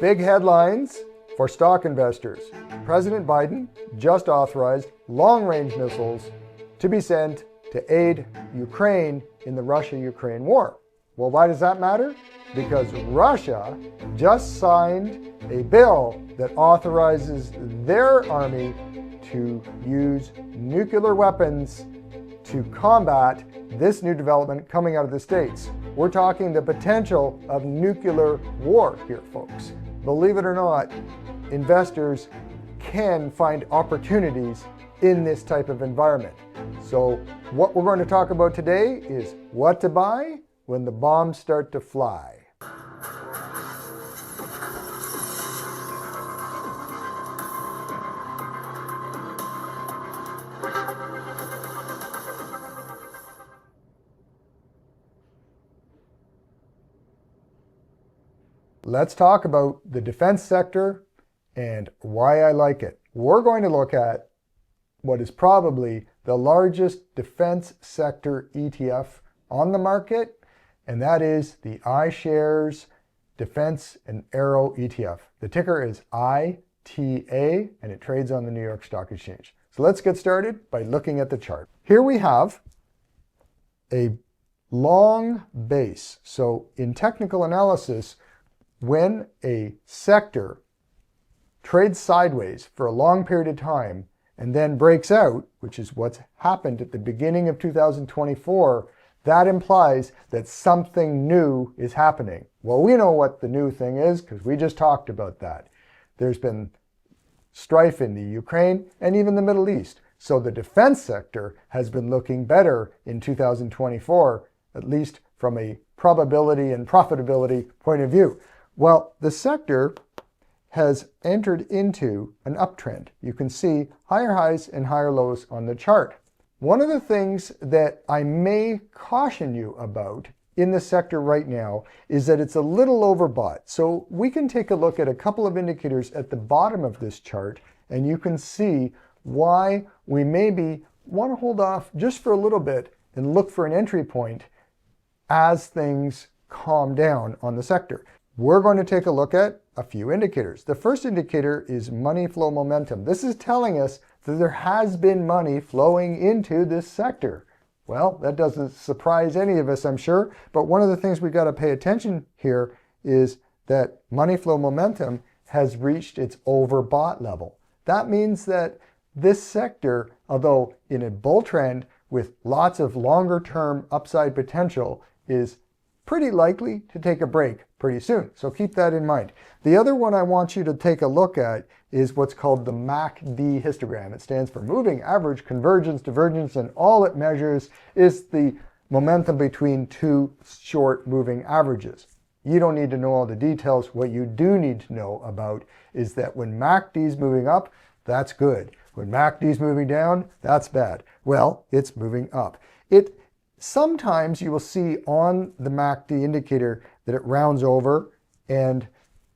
Big headlines for stock investors. President Biden just authorized long-range missiles to be sent to aid Ukraine in the Russia-Ukraine war. Well, why does that matter? Because Russia just signed a bill that authorizes their army to use nuclear weapons to combat this new development coming out of the States. We're talking the potential of nuclear war here, folks. Believe it or not, investors can find opportunities in this type of environment. So what we're going to talk about today is what to buy when the bombs start to fly. Let's talk about the defense sector and why I like it. We're going to look at what is probably the largest defense sector ETF on the market, and that is the iShares Defence and Aero ETF. The ticker is ITA, and it trades on the New York Stock Exchange. So let's get started by looking at the chart. Here we have a long base. So in technical analysis, when a sector trades sideways for a long period of time and then breaks out, which is what's happened at the beginning of 2024, that implies that something new is happening. Well, we know what the new thing is because we just talked about that. There's been strife in the Ukraine and even the Middle East. So the defense sector has been looking better in 2024, at least from a probability and profitability point of view. Well, the sector has entered into an uptrend. You can see higher highs and higher lows on the chart. One of the things that I may caution you about in the sector right now is that it's a little overbought. So we can take a look at a couple of indicators at the bottom of this chart, and you can see why we maybe want to hold off just for a little bit and look for an entry point as things calm down on the sector. We're going to take a look at a few indicators. The first indicator is money flow momentum. This is telling us that there has been money flowing into this sector. Well, that doesn't surprise any of us, I'm sure, but one of the things we got to pay attention here is that money flow momentum has reached its overbought level. That means that this sector, although in a bull trend with lots of longer term upside potential, is pretty likely to take a break pretty soon. So keep that in mind. The other one I want you to take a look at is what's called the MACD histogram. It stands for moving average convergence divergence, and all it measures is the momentum between two short moving averages. You don't need to know all the details. What you do need to know about is that when MACD is moving up, that's good. When MACD is moving down, that's bad. Well, it's moving up. Sometimes you will see on the MACD indicator that it rounds over, and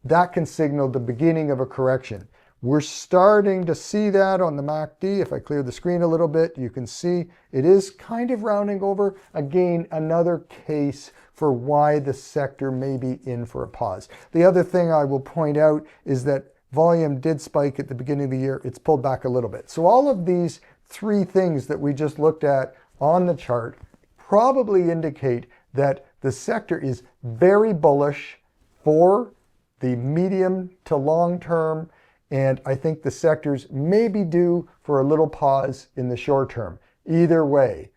that can signal the beginning of a correction. We're starting to see that on the MACD. If I clear the screen a little bit, you can see it is kind of rounding over. Again, another case for why the sector may be in for a pause. The other thing I will point out is that volume did spike at the beginning of the year. It's pulled back a little bit. So all of these three things that we just looked at on the chart probably indicate that the sector is very bullish for the medium to long term, and I think the sectors may be due for a little pause in the short term. Either way,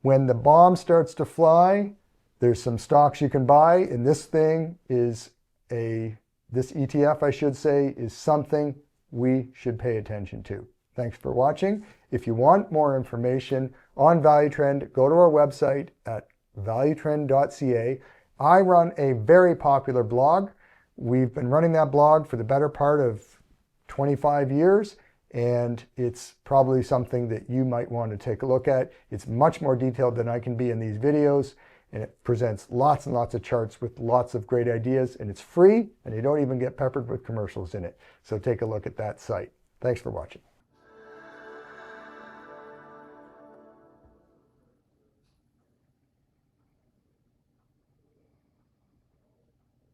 when the bomb starts to fly, there's some stocks you can buy, and this ETF, I should say, is something we should pay attention to. Thanks for watching. If you want more information on Value Trend, go to our website at valuetrend.ca. I run a very popular blog. We've been running that blog for the better part of 25 years, and it's probably something that you might want to take a look at. It's much more detailed than I can be in these videos, and it presents lots and lots of charts with lots of great ideas, and it's free, and you don't even get peppered with commercials in it. So take a look at that site. Thanks for watching.